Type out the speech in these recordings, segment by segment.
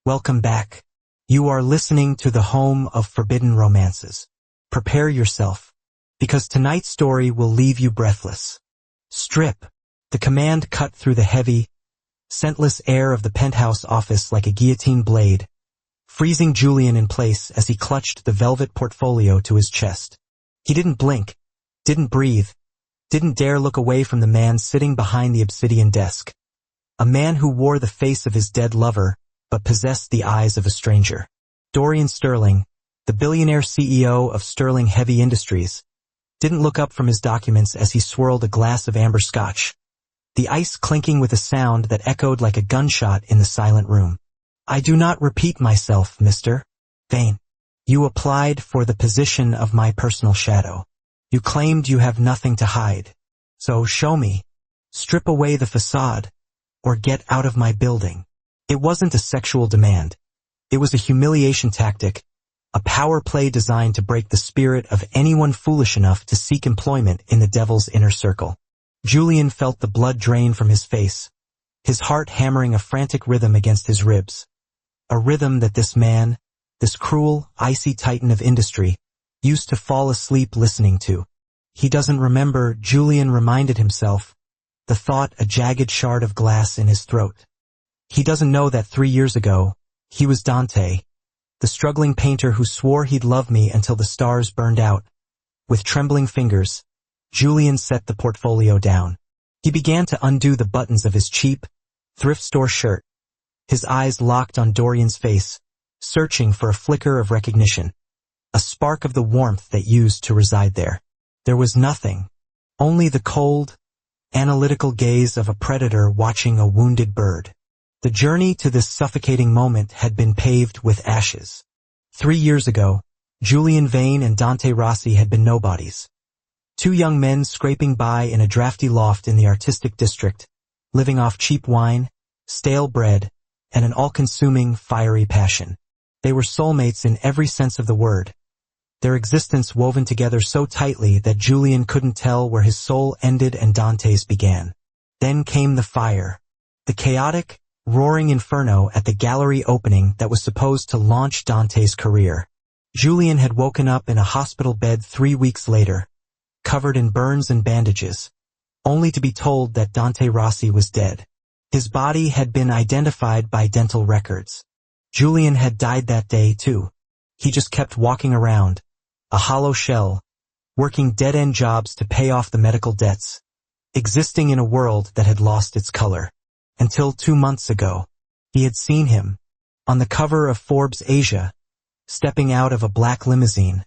Welcome back. You are listening to the home of forbidden romances. Prepare yourself, because tonight's story will leave you breathless. Strip. The command cut through the heavy, scentless air of the penthouse office like a guillotine blade, freezing Julian in place as he clutched the velvet portfolio to his chest. He didn't blink, didn't breathe, didn't dare look away from the man sitting behind the obsidian desk. A man who wore the face of his dead lover, but possessed the eyes of a stranger. Dorian Sterling, the billionaire CEO of Sterling Heavy Industries, didn't look up from his documents as he swirled a glass of amber scotch, the ice clinking with a sound that echoed like a gunshot in the silent room. I do not repeat myself, Mr. Vane. You applied for the position of my personal shadow. You claimed you have nothing to hide. So show me. Strip away the facade, or get out of my building. It wasn't a sexual demand. It was a humiliation tactic, a power play designed to break the spirit of anyone foolish enough to seek employment in the devil's inner circle. Julian felt the blood drain from his face, his heart hammering a frantic rhythm against his ribs. A rhythm that this man, this cruel, icy titan of industry, used to fall asleep listening to. He doesn't remember, Julian reminded himself, the thought a jagged shard of glass in his throat. He doesn't know that 3 years ago, he was Dante, the struggling painter who swore he'd love me until the stars burned out. With trembling fingers, Julian set the portfolio down. He began to undo the buttons of his cheap, thrift store shirt. His eyes locked on Dorian's face, searching for a flicker of recognition, a spark of the warmth that used to reside there. There was nothing, only the cold, analytical gaze of a predator watching a wounded bird. The journey to this suffocating moment had been paved with ashes. 3 years ago, Julian Vane and Dante Rossi had been nobodies. 2 young men scraping by in a drafty loft in the artistic district, living off cheap wine, stale bread, and an all-consuming, fiery passion. They were soulmates in every sense of the word, their existence woven together so tightly that Julian couldn't tell where his soul ended and Dante's began. Then came the fire, the chaotic, roaring inferno at the gallery opening that was supposed to launch Dante's career. Julian had woken up in a hospital bed 3 weeks later, covered in burns and bandages, only to be told that Dante Rossi was dead. His body had been identified by dental records. Julian had died that day too. He just kept walking around, a hollow shell, working dead-end jobs to pay off the medical debts, existing in a world that had lost its color. Until 2 months ago, he had seen him, on the cover of Forbes Asia, stepping out of a black limousine,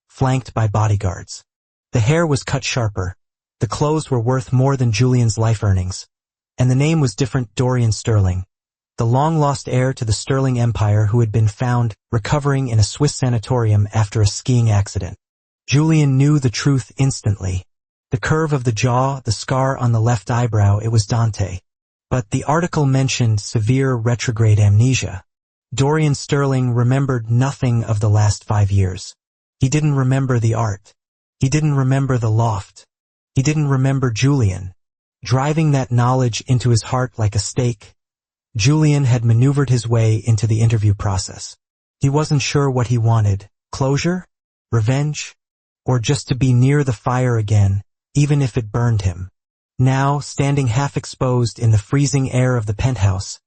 flanked by bodyguards. The hair was cut sharper, the clothes were worth more than Julian's life earnings, and the name was different: Dorian Sterling, the long-lost heir to the Sterling Empire who had been found recovering in a Swiss sanatorium after a skiing accident. Julian knew the truth instantly. The curve of the jaw, the scar on the left eyebrow, it was Dante. But the article mentioned severe retrograde amnesia. Dorian Sterling remembered nothing of the last 5 years. He didn't remember the art. He didn't remember the loft. He didn't remember Julian. Driving that knowledge into his heart like a stake, Julian had maneuvered his way into the interview process. He wasn't sure what he wanted: closure, revenge, or just to be near the fire again, even if it burned him. Now, standing half-exposed in the freezing air of the penthouse,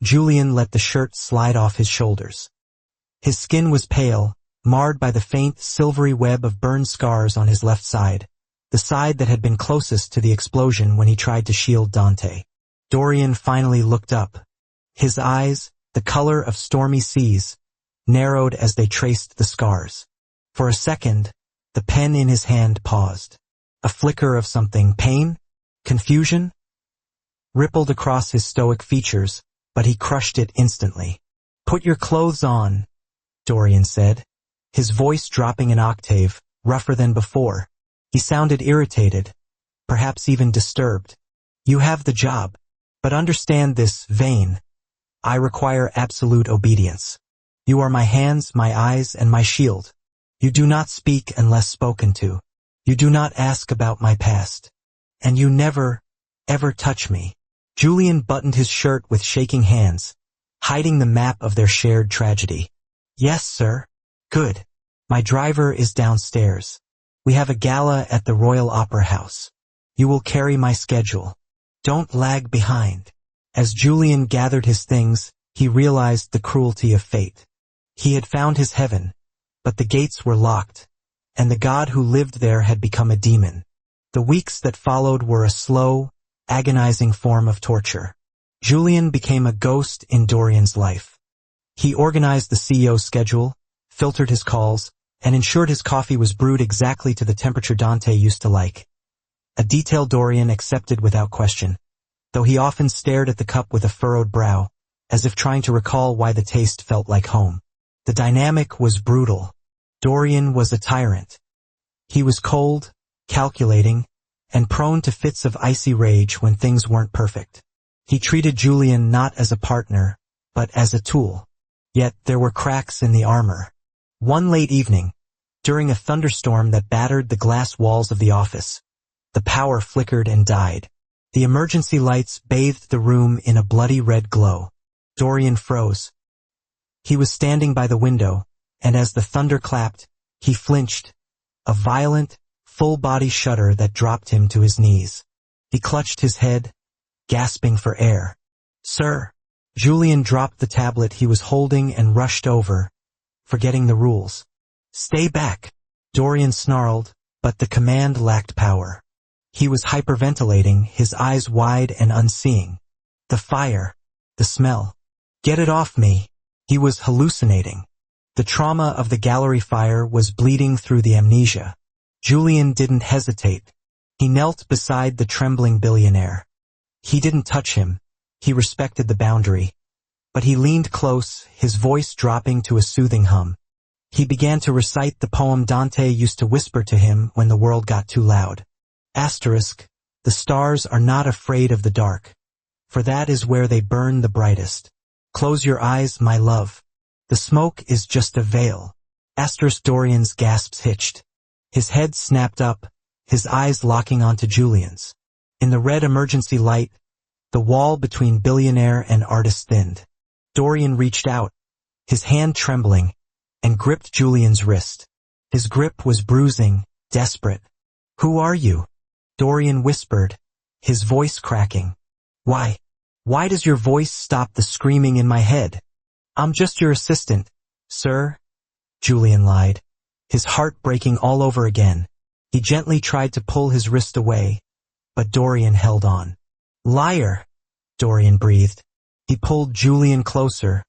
Julian let the shirt slide off his shoulders. His skin was pale, marred by the faint, silvery web of burned scars on his left side, the side that had been closest to the explosion when he tried to shield Dante. Dorian finally looked up. His eyes, the color of stormy seas, narrowed as they traced the scars. For a second, the pen in his hand paused. A flicker of something: pain? Confusion? Rippled across his stoic features, but he crushed it instantly. "Put your clothes on," Dorian said, his voice dropping an octave, rougher than before. He sounded irritated, perhaps even disturbed. "You have the job. But understand this, Vane. I require absolute obedience. You are my hands, my eyes, and my shield. You do not speak unless spoken to. You do not ask about my past. And you never, ever touch me." Julian buttoned his shirt with shaking hands, hiding the map of their shared tragedy. Yes, sir. Good. My driver is downstairs. We have a gala at the Royal Opera House. You will carry my schedule. Don't lag behind. As Julian gathered his things, he realized the cruelty of fate. He had found his heaven, but the gates were locked, and the god who lived there had become a demon. The weeks that followed were a slow, agonizing form of torture. Julian became a ghost in Dorian's life. He organized the CEO's schedule, filtered his calls, and ensured his coffee was brewed exactly to the temperature Dante used to like. A detail Dorian accepted without question, though he often stared at the cup with a furrowed brow, as if trying to recall why the taste felt like home. The dynamic was brutal. Dorian was a tyrant. He was cold, calculating, and prone to fits of icy rage when things weren't perfect. He treated Julian not as a partner, but as a tool. Yet there were cracks in the armor. One late evening, during a thunderstorm that battered the glass walls of the office, the power flickered and died. The emergency lights bathed the room in a bloody red glow. Dorian froze. He was standing by the window, and as the thunder clapped, he flinched, a violent, full-body shudder that dropped him to his knees. He clutched his head, gasping for air. "Sir!" Julian dropped the tablet he was holding and rushed over, forgetting the rules. "Stay back!" Dorian snarled, but the command lacked power. He was hyperventilating, his eyes wide and unseeing. The fire, the smell. "Get it off me!" He was hallucinating. The trauma of the gallery fire was bleeding through the amnesia. Julian didn't hesitate. He knelt beside the trembling billionaire. He didn't touch him. He respected the boundary. But he leaned close, his voice dropping to a soothing hum. He began to recite the poem Dante used to whisper to him when the world got too loud. Asterisk, the stars are not afraid of the dark, for that is where they burn the brightest. Close your eyes, my love. The smoke is just a veil. Asterisk. Dorian's gasps hitched. His head snapped up, his eyes locking onto Julian's. In the red emergency light, the wall between billionaire and artist thinned. Dorian reached out, his hand trembling, and gripped Julian's wrist. His grip was bruising, desperate. "Who are you?" Dorian whispered, his voice cracking. Why does your voice stop the screaming in my head?" "I'm just your assistant, sir," Julian lied, his heart breaking all over again. He gently tried to pull his wrist away, but Dorian held on. "Liar," Dorian breathed. He pulled Julian closer,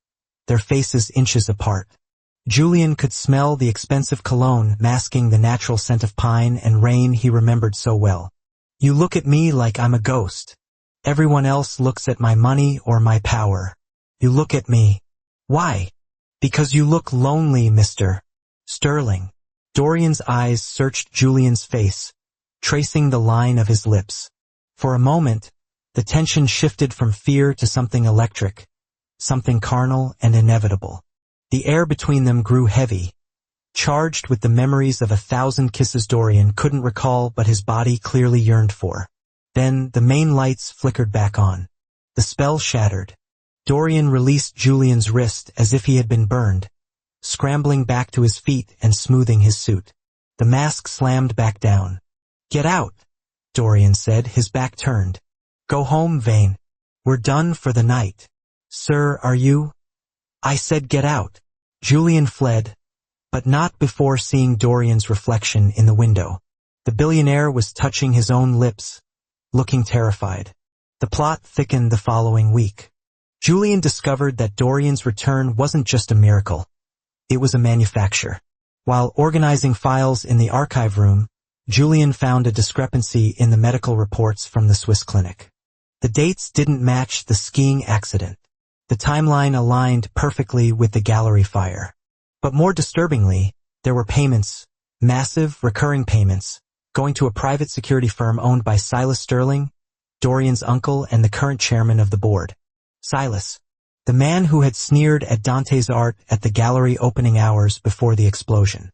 their faces inches apart. Julian could smell the expensive cologne masking the natural scent of pine and rain he remembered so well. "You look at me like I'm a ghost. Everyone else looks at my money or my power. You look at me. Why?" "Because you look lonely, Mr. Sterling." Dorian's eyes searched Julian's face, tracing the line of his lips. For a moment, the tension shifted from fear to something electric, something carnal and inevitable. The air between them grew heavy, charged with the memories of 1,000 kisses Dorian couldn't recall but his body clearly yearned for. Then the main lights flickered back on. The spell shattered. Dorian released Julian's wrist as if he had been burned, scrambling back to his feet and smoothing his suit. The mask slammed back down. "Get out," Dorian said, his back turned. "Go home, Vane. We're done for the night." "Sir, are you?" "I said get out." Julian fled, but not before seeing Dorian's reflection in the window. The billionaire was touching his own lips, looking terrified. The plot thickened the following week. Julian discovered that Dorian's return wasn't just a miracle. It was a manufacture. While organizing files in the archive room, Julian found a discrepancy in the medical reports from the Swiss clinic. The dates didn't match the skiing accident. The timeline aligned perfectly with the gallery fire. But more disturbingly, there were payments, massive, recurring payments, going to a private security firm owned by Silas Sterling, Dorian's uncle and the current chairman of the board. Silas, the man who had sneered at Dante's art at the gallery opening hours before the explosion.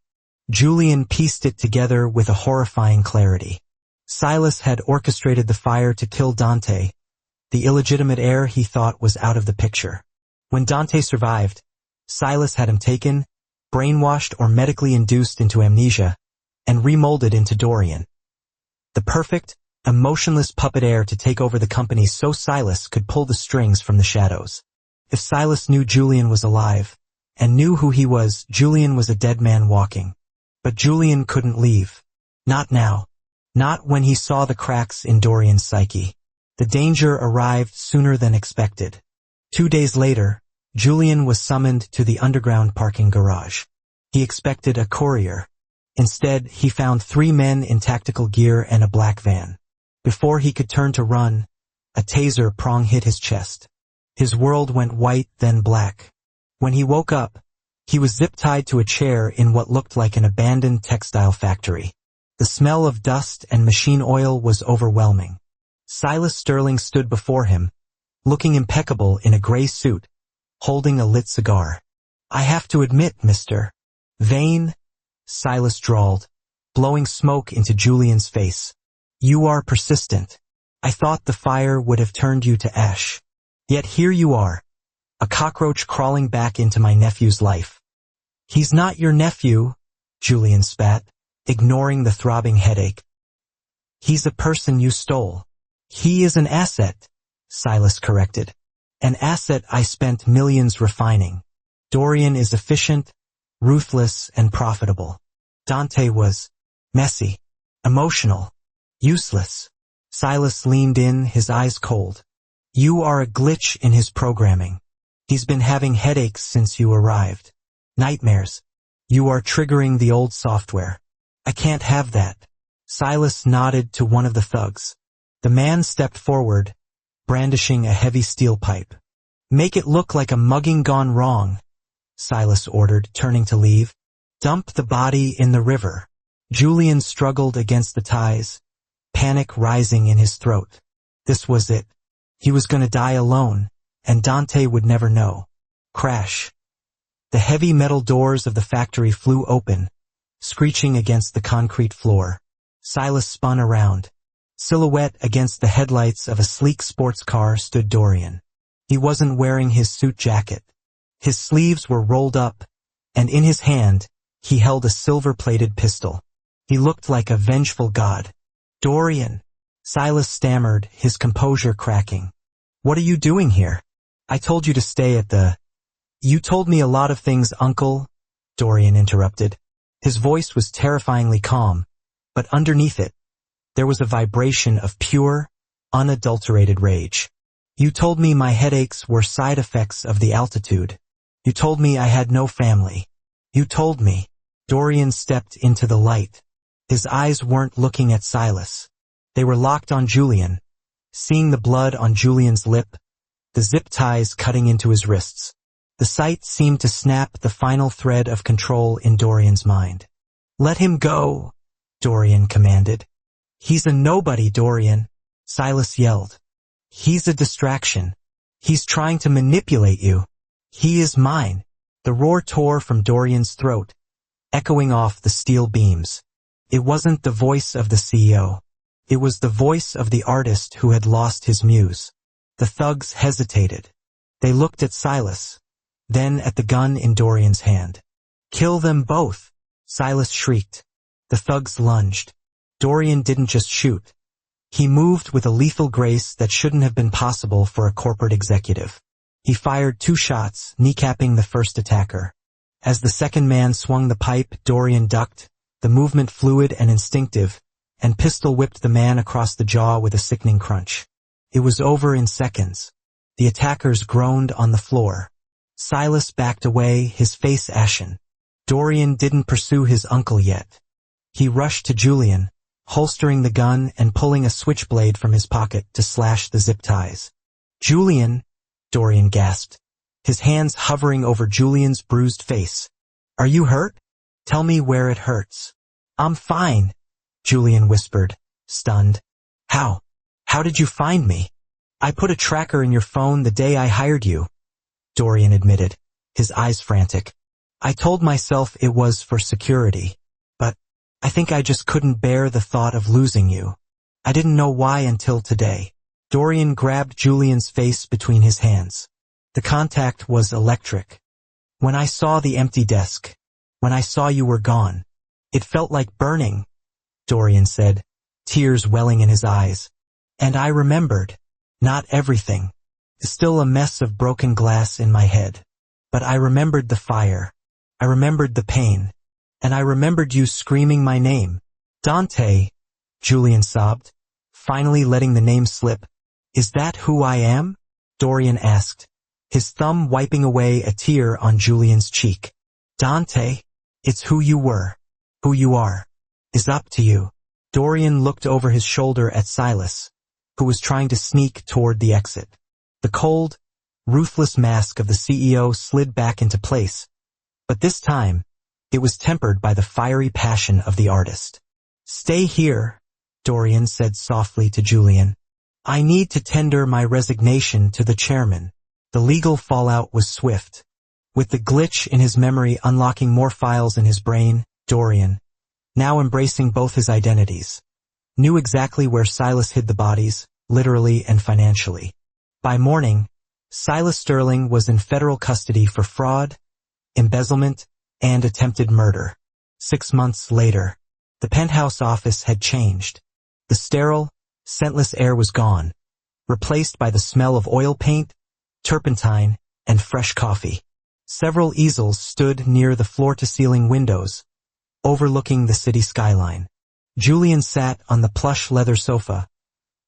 Julian pieced it together with a horrifying clarity. Silas had orchestrated the fire to kill Dante, the illegitimate heir he thought was out of the picture. When Dante survived, Silas had him taken, brainwashed or medically induced into amnesia, and remolded into Dorian. The perfect, emotionless puppet heir to take over the company so Silas could pull the strings from the shadows. If Silas knew Julian was alive, and knew who he was, Julian was a dead man walking. But Julian couldn't leave. Not now. Not when he saw the cracks in Dorian's psyche. The danger arrived sooner than expected. 2 days later, Julian was summoned to the underground parking garage. He expected a courier. Instead, he found 3 men in tactical gear and a black van. Before he could turn to run, a taser prong hit his chest. His world went white, then black. When he woke up, he was zip-tied to a chair in what looked like an abandoned textile factory. The smell of dust and machine oil was overwhelming. Silas Sterling stood before him, looking impeccable in a gray suit, holding a lit cigar. "I have to admit, Mr. Vane," Silas drawled, blowing smoke into Julian's face. "You are persistent. I thought the fire would have turned you to ash. Yet here you are, a cockroach crawling back into my nephew's life." "He's not your nephew," Julian spat, ignoring the throbbing headache. "He's a person you stole." "He is an asset," Silas corrected. "An asset I spent millions refining. Dorian is efficient, ruthless, and profitable. Dante was messy, emotional, useless." Silas leaned in, his eyes cold. "You are a glitch in his programming. He's been having headaches since you arrived. Nightmares. You are triggering the old software. I can't have that." Silas nodded to one of the thugs. The man stepped forward, brandishing a heavy steel pipe. "Make it look like a mugging gone wrong," Silas ordered, turning to leave. "Dump the body in the river." Julian struggled against the ties, panic rising in his throat. This was it. He was going to die alone, and Dante would never know. Crash. The heavy metal doors of the factory flew open, screeching against the concrete floor. Silas spun around. Silhouette against the headlights of a sleek sports car stood Dorian. He wasn't wearing his suit jacket. His sleeves were rolled up, and in his hand, he held a silver-plated pistol. He looked like a vengeful god. "Dorian," Silas stammered, his composure cracking. "What are you doing here? I told you to stay at the—" "You told me a lot of things, Uncle," Dorian interrupted. His voice was terrifyingly calm, but underneath it, there was a vibration of pure, unadulterated rage. "You told me my headaches were side effects of the altitude. You told me I had no family. You told me." Dorian stepped into the light. His eyes weren't looking at Silas. They were locked on Julian, seeing the blood on Julian's lip, the zip ties cutting into his wrists. The sight seemed to snap the final thread of control in Dorian's mind. "Let him go," Dorian commanded. "He's a nobody, Dorian," Silas yelled. "He's a distraction. He's trying to manipulate you. He is mine." The roar tore from Dorian's throat, echoing off the steel beams. It wasn't the voice of the CEO. It was the voice of the artist who had lost his muse. The thugs hesitated. They looked at Silas, then at the gun in Dorian's hand. "Kill them both," Silas shrieked. The thugs lunged. Dorian didn't just shoot. He moved with a lethal grace that shouldn't have been possible for a corporate executive. He fired 2 shots, kneecapping the first attacker. As the second man swung the pipe, Dorian ducked, the movement fluid and instinctive, and pistol whipped the man across the jaw with a sickening crunch. It was over in seconds. The attackers groaned on the floor. Silas backed away, his face ashen. Dorian didn't pursue his uncle yet. He rushed to Julian, holstering the gun and pulling a switchblade from his pocket to slash the zip ties. "Julian," Dorian gasped, his hands hovering over Julian's bruised face. "Are you hurt? Tell me where it hurts." "I'm fine," Julian whispered, stunned. How did you find me?" "I put a tracker in your phone the day I hired you," Dorian admitted, his eyes frantic. "I told myself it was for security, but I think I just couldn't bear the thought of losing you. I didn't know why until today." Dorian grabbed Julian's face between his hands. The contact was electric. When I saw the empty desk, when I saw you were gone, it felt like burning, Dorian said, tears welling in his eyes. And I remembered. Not everything. Still a mess of broken glass in my head. But I remembered the fire. I remembered the pain. And I remembered you screaming my name. Dante, Julian sobbed, finally letting the name slip. Is that who I am? Dorian asked, his thumb wiping away a tear on Julian's cheek. Dante, it's who you were. Who you are. Is up to you. Dorian looked over his shoulder at Silas, who was trying to sneak toward the exit. The cold, ruthless mask of the CEO slid back into place, but this time, it was tempered by the fiery passion of the artist. Stay here, Dorian said softly to Julian. I need to tender my resignation to the chairman. The legal fallout was swift. With the glitch in his memory unlocking more files in his brain, Dorian, now embracing both his identities, knew exactly where Silas hid the bodies, literally and financially. By morning, Silas Sterling was in federal custody for fraud, embezzlement, and attempted murder. 6 months later, the penthouse office had changed. The sterile, scentless air was gone, replaced by the smell of oil paint, turpentine, and fresh coffee. Several easels stood near the floor-to-ceiling windows, overlooking the city skyline. Julian sat on the plush leather sofa,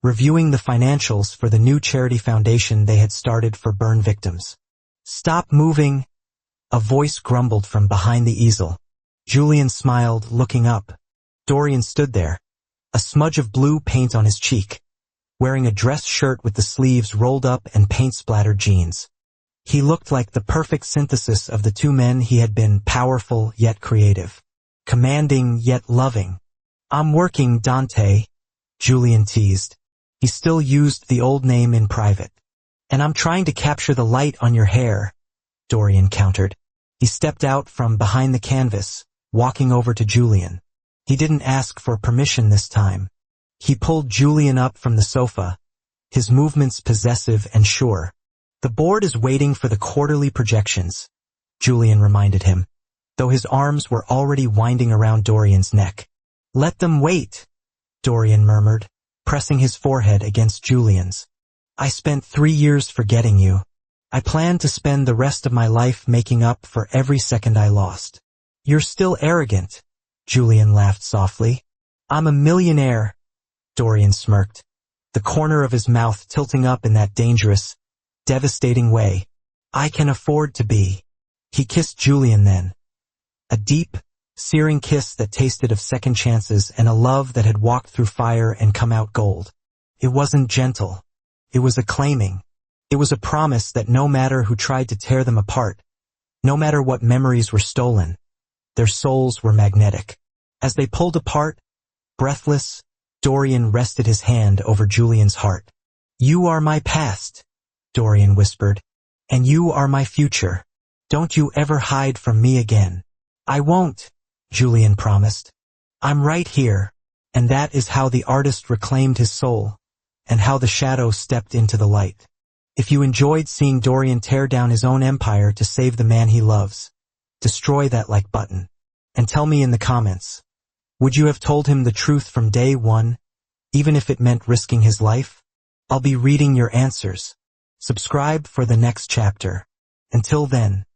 reviewing the financials for the new charity foundation they had started for burn victims. Stop moving, a voice grumbled from behind the easel. Julian smiled, looking up. Dorian stood there, a smudge of blue paint on his cheek, wearing a dress shirt with the sleeves rolled up and paint-splattered jeans. He looked like the perfect synthesis of the two men he had been, powerful yet creative, commanding yet loving. I'm working, Dante, Julian teased. He still used the old name in private. And I'm trying to capture the light on your hair, Dorian countered. He stepped out from behind the canvas, walking over to Julian. He didn't ask for permission this time. He pulled Julian up from the sofa, his movements possessive and sure. The board is waiting for the quarterly projections, Julian reminded him, though his arms were already winding around Dorian's neck. Let them wait, Dorian murmured, pressing his forehead against Julian's. I spent 3 years forgetting you. I plan to spend the rest of my life making up for every second I lost. You're still arrogant, Julian laughed softly. I'm a millionaire, Dorian smirked, the corner of his mouth tilting up in that dangerous, devastating way. I can afford to be. He kissed Julian then. A deep, searing kiss that tasted of second chances and a love that had walked through fire and come out gold. It wasn't gentle. It was acclaiming. It was a promise that no matter who tried to tear them apart, no matter what memories were stolen, their souls were magnetic. As they pulled apart, breathless, Dorian rested his hand over Julian's heart. You are my past, Dorian whispered, and you are my future. Don't you ever hide from me again. I won't, Julian promised. I'm right here, and that is how the artist reclaimed his soul, and how the shadow stepped into the light. If you enjoyed seeing Dorian tear down his own empire to save the man he loves, destroy that like button, and tell me in the comments, would you have told him the truth from day one, even if it meant risking his life? I'll be reading your answers. Subscribe for the next chapter. Until then,